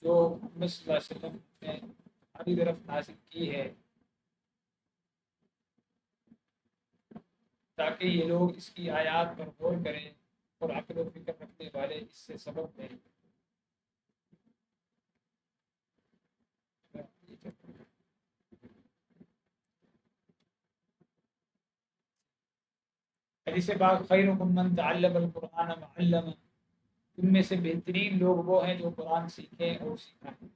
جو محمد صلی اللہ علیہ وسلم نے ہماری طرف نازل کی ہے، تاکہ یہ لوگ اس کی آیات پر غور کریں اور عقل و فکر رکھنے والے اس سے سبق لیں۔ حدیث پاک خیرکم من تعلم القرآن وعلمہ، ان میں سے بہترین لوگ وہ ہیں جو قرآن سیکھیں اور سکھائیں۔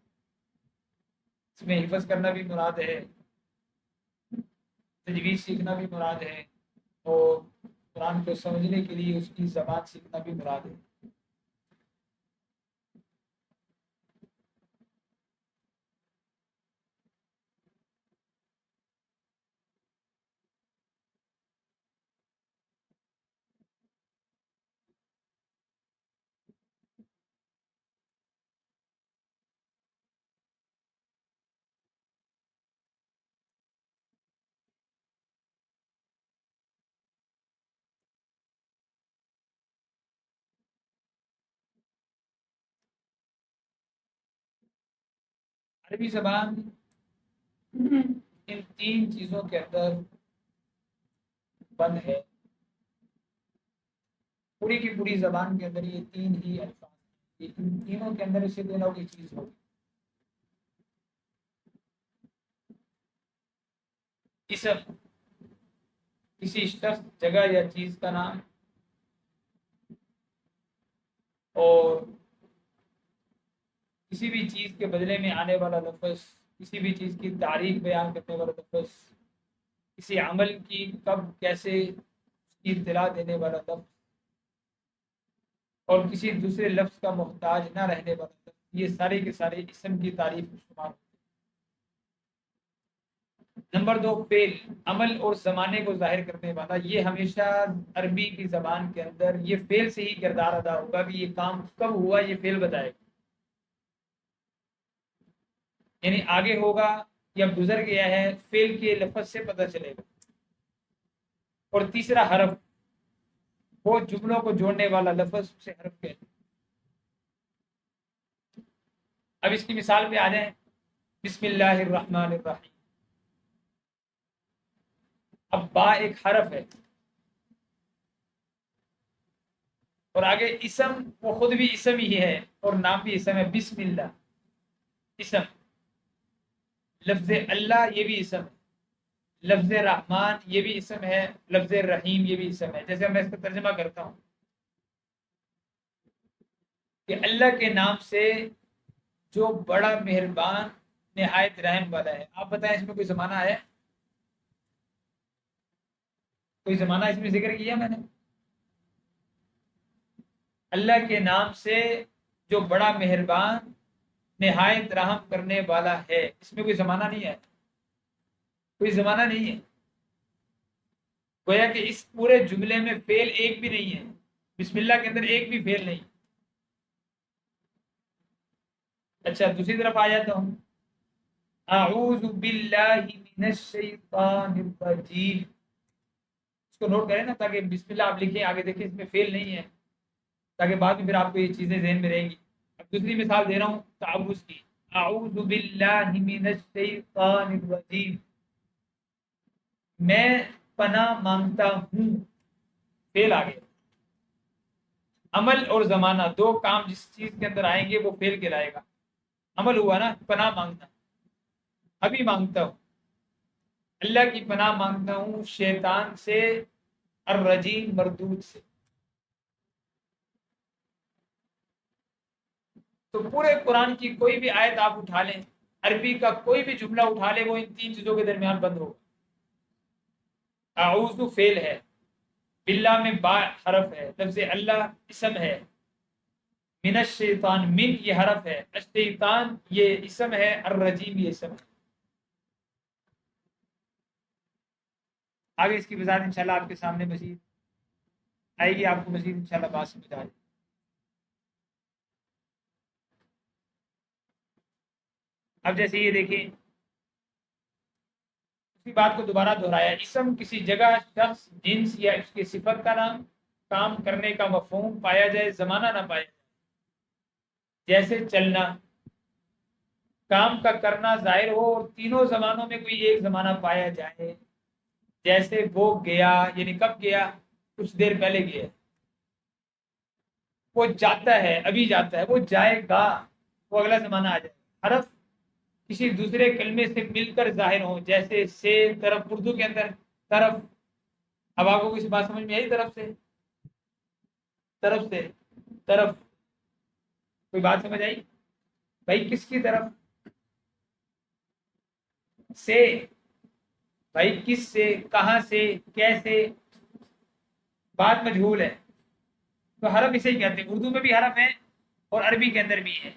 اس میں حفظ کرنا بھی مراد ہے، تجوید سیکھنا بھی مراد ہے، اور قرآن کو سمجھنے کے لیے اس کی زبان سیکھنا بھی مراد ہے۔ عربی زبان ان تین چیزوں کے اندر بند ہے، پوری کی پوری زبان کے اندر یہ تین ہی الفاظ ہیں، یہ ان تینوں کے اندر اسے دونوں کی چیز ہوگی۔ اسم کسی شخص، جگہ یا چیز کا نام، اور کسی بھی چیز کے بدلے میں آنے والا لفظ، کسی بھی چیز کی تعریف بیان کرنے والا لفظ، کسی عمل کی کب کیسے اس کی اطلاع دینے والا لفظ، اور کسی دوسرے لفظ کا محتاج نہ رہنے والا لفظ، یہ سارے کے سارے اسم کی تعریف میں شمار ہوتے ہیں۔ نمبر دو، فعل، عمل اور زمانے کو ظاہر کرنے والا، یہ ہمیشہ عربی کی زبان کے اندر یہ فعل سے ہی کردار ادا ہوگا کہ یہ کام کب ہوا، یہ فعل بتائے گا، یعنی آگے ہوگا یا گزر گیا ہے، فعل کے لفظ سے پتہ چلے گا۔ اور تیسرا حرف، وہ جملوں کو جوڑنے والا لفظ، اسے حرف کہتے ہیں۔ اب اس کی مثال پہ آ جائیں، بسم اللہ الرحمن الرحیم۔ اب با ایک حرف ہے، اور آگے اسم، وہ خود بھی اسم ہی ہے اور نام بھی اسم ہے، بسم اللہ اسم، لفظ اللہ یہ بھی اسم ہے، لفظ رحمان یہ بھی اسم ہے، لفظ رحیم یہ بھی اسم ہے۔ جیسے میں اس کا ترجمہ کرتا ہوں کہ اللہ کے نام سے جو بڑا مہربان نہایت رحم والا ہے۔ آپ بتائیں اس میں کوئی زمانہ ہے؟ کوئی زمانہ اس میں ذکر کیا میں نے؟ اللہ کے نام سے جو بڑا مہربان نہایت رحم کرنے والا ہے، اس میں کوئی زمانہ نہیں ہے، کوئی زمانہ نہیں ہے، گویا کہ اس پورے جملے میں فعل ایک بھی نہیں ہے، بسم اللہ کے اندر ایک بھی فعل نہیں۔ اچھا دوسری طرف آ جاتا ہوں، اعوذ باللہ من الشیطان الرجیم، اس کو نوٹ کریں نا، تاکہ بسم اللہ آپ لکھیں، آگے دیکھیں اس میں فعل نہیں ہے، تاکہ بعد میں پھر آپ کو یہ چیزیں ذہن میں رہیں گی۔ اب دوسری مثال دے رہا ہوں تعوذ کی، اعوذ باللہ من الشیطان الرجیم، میں پناہ مانگتا ہوں، فعل آ گیا۔ عمل اور زمانہ دو کام جس چیز کے اندر آئیں گے وہ فعل کہلائے گا۔ عمل ہوا نا، پناہ مانگنا، ابھی مانگتا ہوں، اللہ کی پناہ مانگتا ہوں شیطان سے، الرجیم مردود سے۔ تو پورے قرآن کی کوئی بھی آیت آپ اٹھا لیں، عربی کا کوئی بھی جملہ اٹھا لیں، وہ ان تین چیزوں کے درمیان بند ہوگا۔ اعوذ فعل ہے، باللہ میں با حرف ہے، لفظ اللہ اسم ہے، من الشیطان من یہ حرف ہے، الشیطان یہ اسم ہے، الرجیم یہ اسم ہے۔ آگے اس کی وضاحت انشاءاللہ آپ کے سامنے مزید آئے گی، آپ کو مزید انشاءاللہ بات سمجھ آئے گی۔ اب جیسے یہ دیکھیں، اسی بات کو دوبارہ دہرایا، اسم کسی جگہ، شخص، جنس یا اس کی صفت کا نام، کام کرنے کا مفہوم پایا جائے، زمانہ نہ پایا جائے، جیسے چلنا، کام کا کرنا ظاہر ہو اور تینوں زمانوں میں کوئی ایک زمانہ پایا جائے، جیسے وہ گیا یعنی کب گیا، کچھ دیر پہلے گیا، وہ جاتا ہے ابھی جاتا ہے، وہ جائے گا وہ اگلا زمانہ آ جائے، حرف کسی دوسرے کلمے سے مل کر ظاہر ہو، جیسے سے طرف، اردو کے اندر طرف، اب آپ کو کسی بات سمجھ میں آئی؟ طرف سے، طرف سے، طرف، کوئی بات سمجھ آئی بھائی؟ کس کی طرف سے؟ بھائی کس سے، کہاں سے، کیسے؟ بات مجہول ہے، تو حرف اسے ہی کہتے ہیں، اردو میں بھی حرف ہے اور عربی کے اندر بھی ہے۔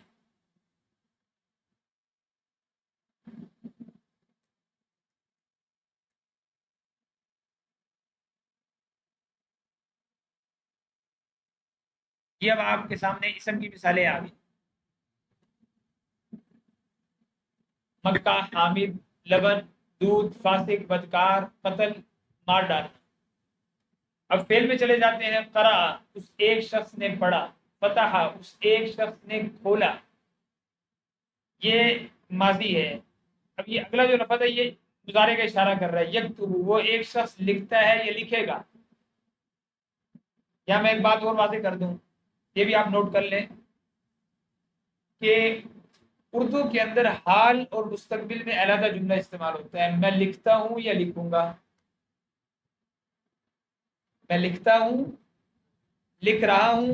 یہ اب آپ کے سامنے اسم کی مثالیں آ گئی، مکہ، حامد، لبن، دودھ، فاسق، بدکار، قتل، مار ڈالنا۔ اب فعل میں چلے جاتے ہیں، قرأ اس ایک شخص نے پڑھا، فتح اس ایک شخص نے کھولا، یہ ماضی ہے۔ اب یہ اگلا جو لفظ ہے یہ مضارع کا اشارہ کر رہا ہے، یکتب وہ ایک شخص لکھتا ہے یا لکھے گا۔ یا میں ایک بات اور واضح کر دوں، یہ بھی آپ نوٹ کر لیں کہ اردو کے اندر حال اور مستقبل میں علیحدہ جملہ استعمال ہوتا ہے، میں لکھتا ہوں یا لکھوں گا، میں لکھتا ہوں، لکھ رہا ہوں،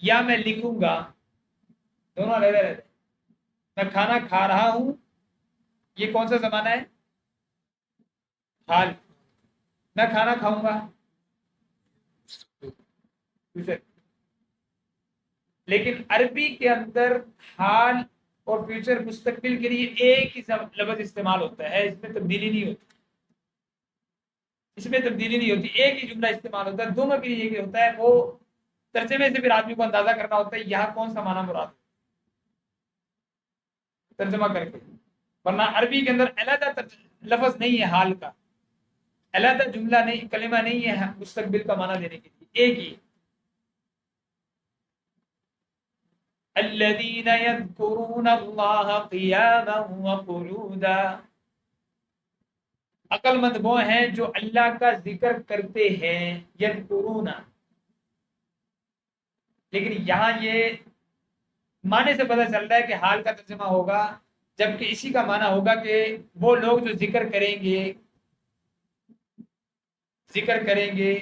یا میں لکھوں گا، دونوں علیحدہ رہتے ہیں۔ میں کھانا کھا رہا ہوں، یہ کون سا زمانہ ہے؟ حال۔ میں کھانا کھاؤں گا، لیکن عربی کے اندر حال اور فیوچر مستقبل کے لیے ایک ہی لفظ استعمال ہوتا ہے، اس میں تبدیلی نہیں ہوتی، اس میں تبدیلی نہیں ہوتی، ایک ہی جملہ استعمال ہوتا ہے دونوں کے لیے۔ یہ ہوتا ہے وہ ترجمے سے پھر آدمی کو اندازہ کرنا ہوتا ہے یہاں کون سا معنی مراد ترجمہ کر کے، ورنہ عربی کے اندر علیحدہ لفظ نہیں ہے حال کا، علیحدہ جملہ نہیں، کلمہ نہیں ہے مستقبل کا معنی دینے کے لیے، ایک ہی۔ الذين يذكرون الله قياما وقعودا، عقل مند وہ ہیں جو اللہ کا ذکر کرتے ہیں، یذکرون، لیکن یہاں یہ معنی سے پتہ چل رہا ہے کہ حال کا ترجمہ ہوگا، جبکہ اسی کا معنی ہوگا کہ وہ لوگ جو ذکر کریں گے، ذکر کریں گے،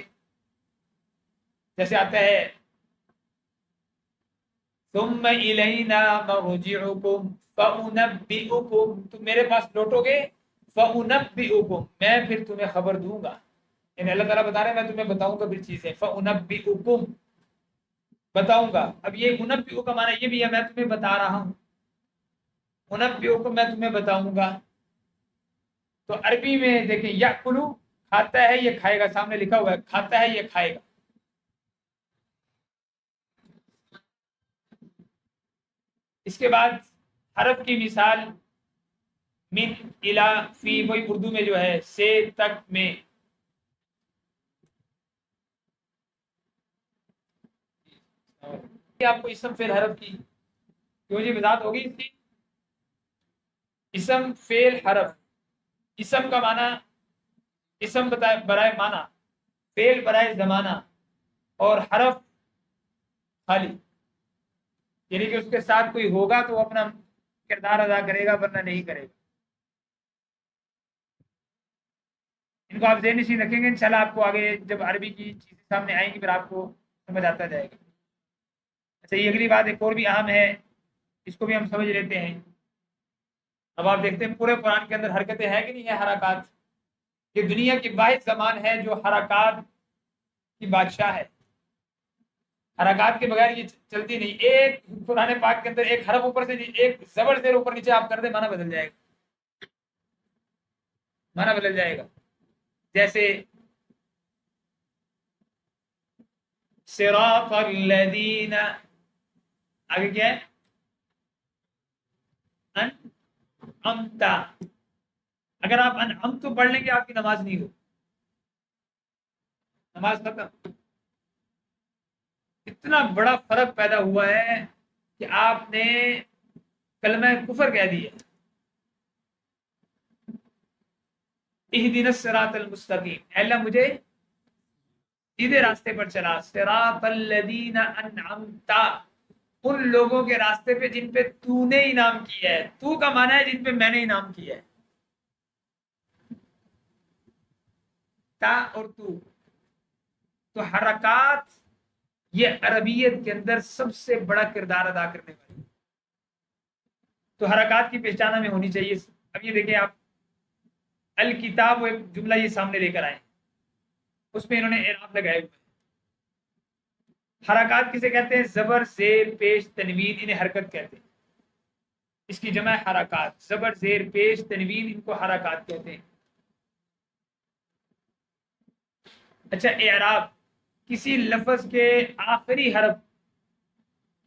جیسے آتا ہے ثم الینا مرجعکم فانبئکم، تم میرے پاس لوٹو گے، فانبئکم میں پھر تمہیں خبر دوں گا، یعنی اللہ تعالیٰ بتا رہے ہیں میں تمہیں بتاؤں گا پھر چیزیں، فانبئکم بتاؤں گا۔ اب یہ انبئ کا معنی یہ بھی ہے میں تمہیں بتا رہا ہوں، انبئکم میں تمہیں بتاؤں گا۔ تو عربی میں دیکھیں یاکلو کھاتا ہے، یہ کھائے گا، سامنے لکھا ہوا ہے کھاتا ہے، یہ کھائے گا۔ اس کے بعد حرف کی مثال من، الی، فی، وہی اردو میں جو ہے سے، تک، میں۔ آپ کو اسم فعل حرف کی کیوں جی وضاحت ہوگی اس کی؟ اسم فعل حرف، اسم کا معنی، اسم بتائے برائے معنی، فعل برائے زمانہ، اور حرف خالی، یعنی کہ اس کے ساتھ کوئی ہوگا تو وہ اپنا کردار ادا کرے گا ورنہ نہیں کرے گا۔ ان کو آپ ذہن نشین رکھیں گے، انشاءاللہ آپ کو آگے جب عربی کی چیزیں سامنے آئیں گی پھر آپ کو سمجھ آتا جائے گا۔ اچھا یہ اگلی بات ایک اور بھی اہم ہے، اس کو بھی ہم سمجھ لیتے ہیں۔ اب آپ دیکھتے ہیں پورے قرآن کے اندر حرکتیں ہیں کہ نہیں ہے، حرکات، یہ دنیا کی واحد زبان ہے جو حرکات کی بادشاہ ہے، حرکات کے بغیر یہ چلتی نہیں۔ ایک قرآن پاک کے اندر ایک حرف اوپر سے ایک زبر زیر اوپر نیچے آپ کر دیں معنی بدل جائے گا، معنی بدل جائے گا۔ جیسے صراط الذین، آگے کیا ہے؟ انعمت، اگر آپ انعمت پڑھ لیں گے آپ کی نماز نہیں ہو، نماز ختم۔ اتنا بڑا فرق پیدا ہوا ہے کہ آپ نے کلمہ کفر کہہ دیا. اہدنا الصراط المستقیم، اے اللہ مجھے سیدھے راستے پر چلا. صراط الذین انعمت، ان لوگوں کے راستے پہ جن پہ تو نے انعام کیا ہے. تو کا معنی ہے جن پہ میں نے انعام کیا ہے. تا اور تو حرکات یہ عربیت کے اندر سب سے بڑا کردار ادا کرنے والی. تو حرکات کی پہچان ہمیں ہونی چاہیے. اب یہ دیکھیں آپ، الکتاب وہ ایک جملہ یہ سامنے لے کر آئے، اس میں انہوں نے اعراب لگائے ہوئے. حرکات کسے کہتے ہیں؟ زبر زیر پیش تنوین، انہیں حرکت کہتے ہیں. اس کی جمع ہے حرکات. زبر زیر پیش تنوین، ان کو حرکات کہتے ہیں. اچھا، اعراب کسی لفظ کے آخری حرف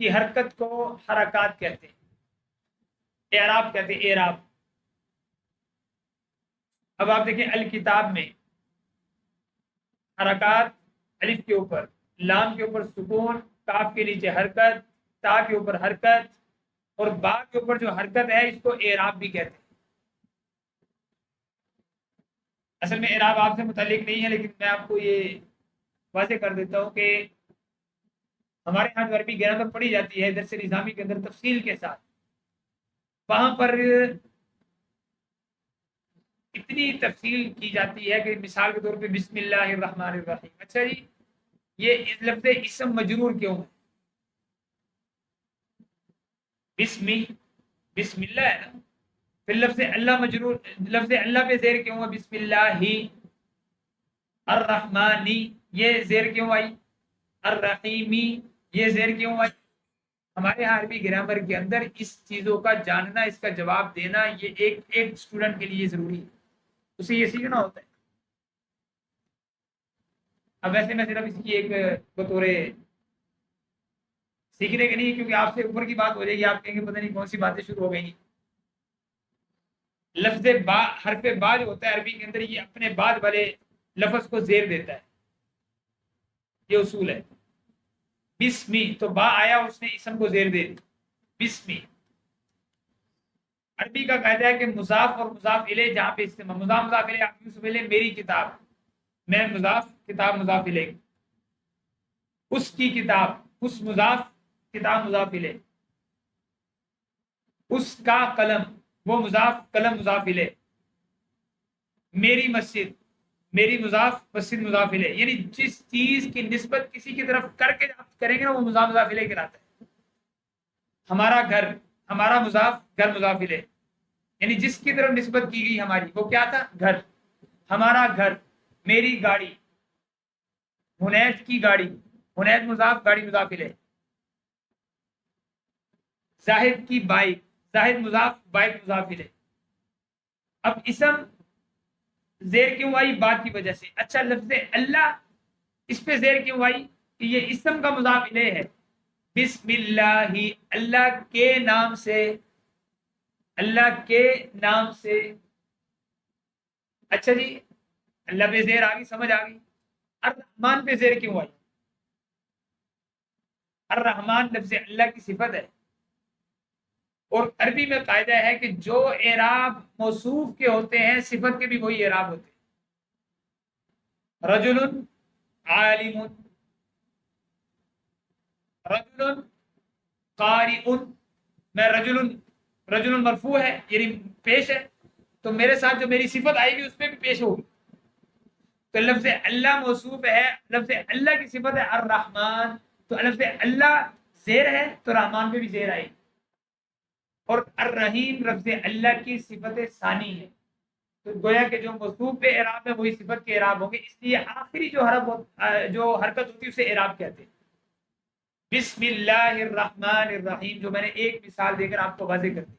کی حرکت کو حرکات کہتے ہیں، اعراب کہتے ہیں. اعراب اب آپ دیکھیں الکتاب میں حرکات، الف کے اوپر، لام کے اوپر سکون، کاف کے نیچے حرکت، تا کے اوپر حرکت، اور با کے اوپر جو حرکت ہے اس کو اعراب بھی کہتے ہیں. اصل میں اعراب آپ سے متعلق نہیں ہے، لیکن میں آپ کو یہ واضح کر دیتا ہوں کہ ہمارے یہاں جو عربی گرامر پڑھی جاتی ہے درس نظامی کے اندر تفصیل کے ساتھ، وہاں پر اتنی تفصیل کی جاتی ہے کہ مثال کے طور پہ بسم اللہ الرحمن الرحیم. اچھا جی، یہ لفظ اسم مجرور کیوں ہے؟ بسم اللہ ہے نا. پھر لفظ اللہ مجرور، لفظ اللہ پہ زیر کیوں ہے؟ بسم اللہ ہی. الرحمانی، یہ زیر کیوں آئی؟ الرحیمی، یہ زیر کیوں آئی؟ ہمارے یہاں عربی گرامر کے اندر اس چیزوں کا جاننا، اس کا جواب دینا، یہ ایک اسٹوڈنٹ کے لیے ضروری ہے. اسے یہ سیکھنا ہوتا ہے. اب ویسے میں صرف اس کی ایک بطور سیکھنے کے نہیں، کیونکہ آپ سے اوپر کی بات ہو جائے گی، آپ کہیں گے پتہ نہیں کون سی باتیں شروع ہو گئی. لفظ با، حرف با جو ہوتا ہے عربی کے اندر، یہ اپنے بعد والے لفظ کو زیر دیتا ہے. یہ اصول ہے. بسمی، تو با آیا اس نے اسم کو زیر دے دی. بسمی. عربی کا قاعدہ ہے کہ مضاف اور مضاف الیہ جہاں پہ استعمال، مضاف مضاف الیہ، آپ یوں سمجھ لیں میری کتاب، میں مضاف، کتاب مضاف الیہ. اس کی کتاب، اس مضاف، کتاب مضاف الیہ. اس کا قلم، وہ مضاف، قلم مضاف الیہ. میری مسجد، میری مضاف، مسجد مضاف الیہ. یعنی جس چیز کی نسبت کسی کی طرف کر کے کریں گے نا، وہ مضاف مضاف الیہ کہلاتا ہے. ہمارا گھر، ہمارا مضاف، گھر مضاف الیہ. یعنی جس کی طرف نسبت کی گئی ہماری، وہ کیا تھا؟ گھر. ہمارا گھر. میری گاڑی، حنیت کی گاڑی، حنیت مضاف، گاڑی مضاف الیہ. زاہد کی بائک، زاہد مضاف، بائک مضاف الیہ. اب اسم زیر کیوں آئی؟ بات کی وجہ سے. اچھا، لفظ اللہ، اس پہ زیر کیوں آئی؟ کہ یہ اسم کا مضاف الیہ ہے. بسم اللہ، اللہ کے نام سے، اللہ کے نام سے. اچھا جی، اللہ پہ زیر آ گئی، سمجھ آ گئی. الرحمن پہ زیر کیوں آئی؟ الرحمن لفظ اللہ کی صفت ہے، اور عربی میں قاعدہ ہے کہ جو اعراب موصوف کے ہوتے ہیں صفت کے بھی وہی اعراب ہوتے ہیں. رجل عالم، رجل قارئ. میں رجل، رجل مرفوع ہے یعنی پیش ہے، تو میرے ساتھ جو میری صفت آئے گی اس پہ بھی پیش ہوگی. تو لفظ اللہ موصوف ہے، لفظ اللہ کی صفت ہے الرحمن، تو لفظ اللہ زیر ہے تو رحمان پہ بھی زیر آئے گی. اور الرحیم لفظ اللہ کی صفت ثانی ہے، تو گویا کہ جو موصوف پہ اعراب ہے وہی صفت کے اعراب ہوں گے. اس لیے آخری جو حرف، جو حرکت ہوتی ہے اسے اعراب کہتے ہیں. بسم اللہ الرحمن الرحیم، جو میں نے ایک مثال دے کر آپ کو واضح کر دی.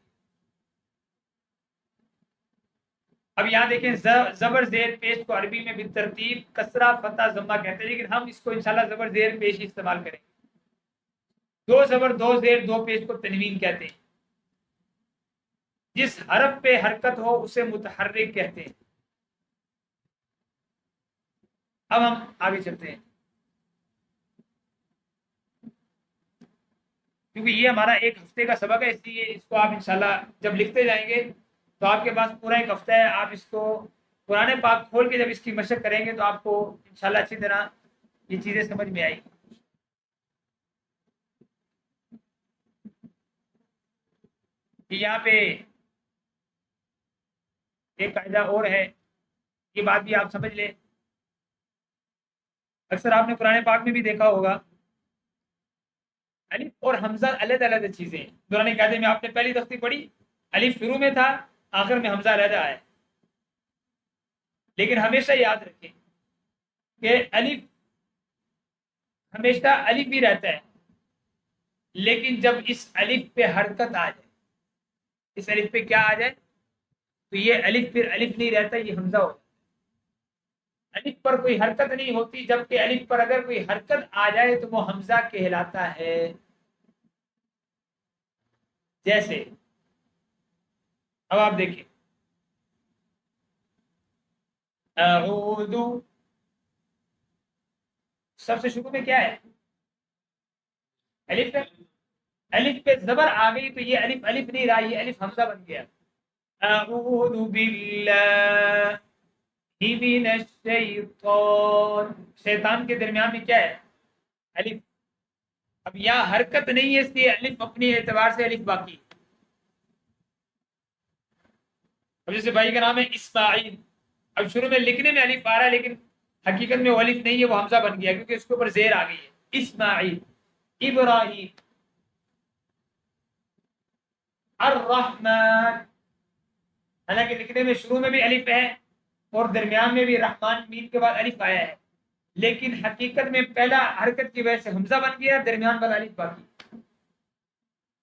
اب یہاں دیکھیں، زبر زیر پیش کو عربی میں بالترتیب کسرہ، فتح، ضمہ کہتے ہیں، لیکن ہم اس کو انشاءاللہ زبر زیر پیش ہی استعمال کریں گے. دو زبر، دو زیر، دو پیش کو تنوین کہتے ہیں. جس حرف پہ حرکت ہو اسے متحرک کہتے ہیں. اب ہم آگے چلتے ہیں. کیونکہ یہ ہمارا ایک ہفتے کا سبق ہے، اس لیے اس کو آپ انشاءاللہ جب لکھتے جائیں گے تو آپ کے پاس پورا ایک ہفتہ ہے، آپ اس کو قرآن پاک کھول کے جب اس کی مشق کریں گے تو آپ کو انشاءاللہ اچھی طرح یہ چیزیں سمجھ میں آئی گی۔ یہاں پہ ایک قاعدہ اور ہے، یہ بات بھی آپ سمجھ لیں۔ اکثر آپ نے قرآن پاک میں بھی دیکھا ہوگا الف اور حمزہ علیحدہ علیحدہ چیزیں ہیں۔ دوران قاعدے میں آپ نے پہلی تختی پڑھی، الف شروع میں تھا، آخر میں حمزہ علیحدہ آیا، لیکن ہمیشہ یاد رکھیں کہ الف ہمیشہ الف بھی رہتا ہے، لیکن جب اس الف پہ حرکت آ جائے، اس الف پہ کیا آ جائے تو یہ الف پھر الف نہیں رہتا، یہ حمزہ ہوتا ہے۔ الف پر کوئی حرکت نہیں ہوتی، جبکہ الف پر اگر کوئی حرکت آ جائے تو وہ حمزہ کہلاتا ہے۔ جیسے اب آپ دیکھیں اعوذ، سب سے شروع میں کیا ہے؟ الف ہے، الف پہ زبر آ گئی تو یہ الف الف نہیں رہا، یہ الف حمزہ بن گیا۔ اعوذ باللہ من الشیطان، شیطان کے درمیان میں کیا ہے؟ الف۔ اب یہاں حرکت نہیں ہے، اس لیے الف اپنی اعتبار سے الف باقی۔ اب جیسے بھائی کا نام ہے اسماعیل، اب شروع میں لکھنے میں الف آ رہا ہے لیکن حقیقت میں وہ الف نہیں ہے، وہ حمزہ بن گیا کیونکہ اس کے اوپر زیر آ گئی ہے۔ اسماعیل، ابراہیم، الرحمن، حالانکہ لکھنے میں شروع میں بھی الف ہے اور درمیان میں بھی رحمان میم کے بعد الف آیا ہے، لیکن حقیقت میں پہلا حرکت کی وجہ سے حمزہ بن گیا، درمیان والا الف باقی۔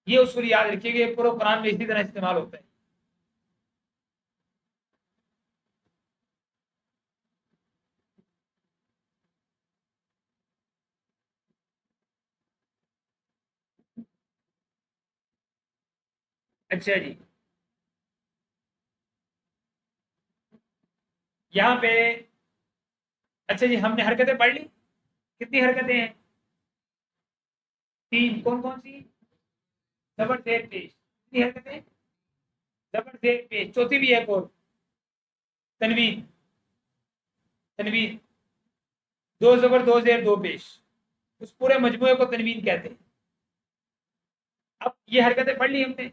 یہ اصول یاد رکھیے گا، پورے قرآن میں اسی طرح استعمال ہوتا ہے۔ اچھا جی، یہاں پہ اچھا جی ہم نے حرکتیں پڑھ لی، کتنی حرکتیں ہیں؟ تین، کون کون سی؟ زبر زیر پیش، کتنی حرکتیں؟ زبر زیر پیش، چوتھی بھی ایک اور، تنوین، تنوین، دو زبر دو زیر دو پیش، اس پورے مجموعے کو تنوین کہتے ہیں۔ اب یہ حرکتیں پڑھ لی ہم نے،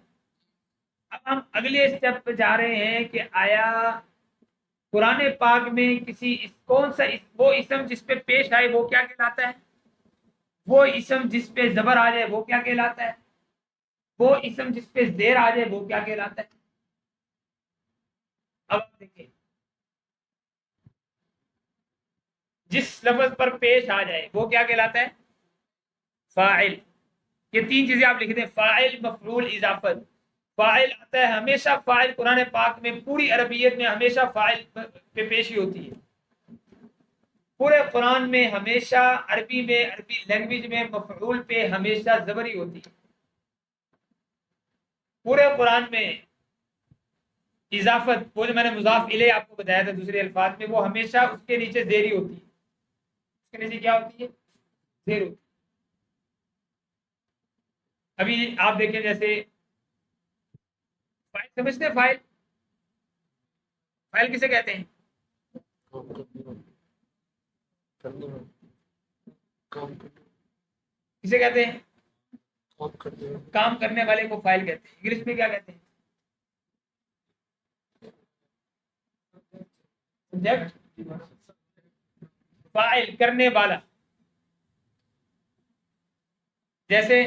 اب ہم اگلے اسٹیپ پہ جا رہے ہیں کہ آیا قرآن پاک میں کسی کون سا وہ اسم جس پہ پیش آئے وہ کیا کہلاتا ہے؟ وہ اسم جس پہ زبر آ جائے وہ کیا کہلاتا ہے؟ وہ اسم جس پہ زیر آ جائے وہ کیا کہلاتا ہے؟ اب دیکھیں، جس لفظ پر پیش آ جائے وہ کیا کہلاتا ہے؟ فاعل۔ یہ تین چیزیں آپ لکھ دیں، فاعل، مفعول، اضافت۔ فاعل آتا ہے ہمیشہ، فاعل قرآن پاک میں پوری عربیت میں ہمیشہ فاعل پہ پیشی ہوتی ہے۔ پورے قرآن میں ہمیشہ عربی میں، عربی لینگویج میں مفعول پہ ہمیشہ زبری ہوتی ہے۔ پورے قرآن میں اضافت، وہ جو میں نے مضاف الیہ آپ کو بتایا تھا دوسرے الفاظ میں، وہ ہمیشہ اس کے نیچے زیری ہوتی ہے۔ اس کے نیچے کیا ہوتی ہے؟ زیر ہوتی ہے۔ ابھی آپ دیکھیں جیسے فائل، سمجھتے ہیں فائل؟ فائل کسے کہتے ہیں؟ کسے کہتے ہیں؟ کام کرنے والے کو فائل کہتے ہیں۔ انگلش میں کیا کہتے ہیں؟ سبجیکٹ، فائل کرنے والا۔ جیسے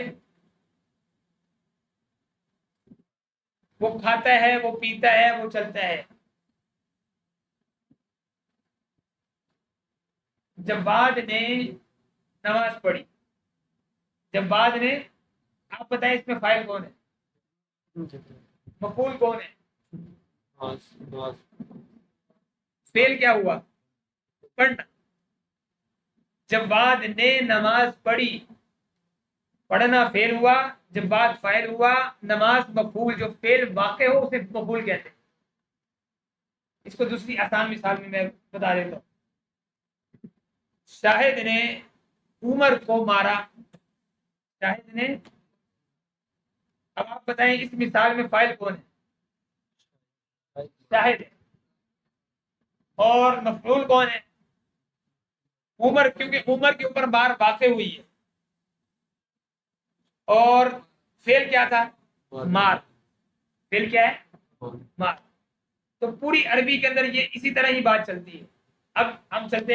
وہ کھاتا ہے، وہ پیتا ہے، وہ چلتا ہے۔ جواد نے نماز پڑھی، جواد نے، آپ بتائیں اس میں فائل کون ہے؟ مفعول کون ہے؟ فعل کیا ہوا؟ پڑھنا۔ جواد نے نماز پڑھی، پڑھنا فعل ہوا، جواد فاعل ہوا، نماز مفعول، جو فعل واقع ہو اسے مفعول کہتے ہیں۔ اس کو دوسری آسان مثال میں بتا دیتا ہوں۔ شاہد نے عمر کو مارا، شاہد نے بتائیں اس مثال میں فاعل کون ہے؟ شاہد ہے. اور مفعول کون ہے؟ عمر، کیونکہ عمر کے اوپر مار واقع ہوئی ہے. اور فعل کیا تھا؟ مار. فعل کیا ہے؟ مار. تو پوری عربی کے اندر یہ اسی طرح ہی بات چلتی ہے. اب ہم چلتے ہیں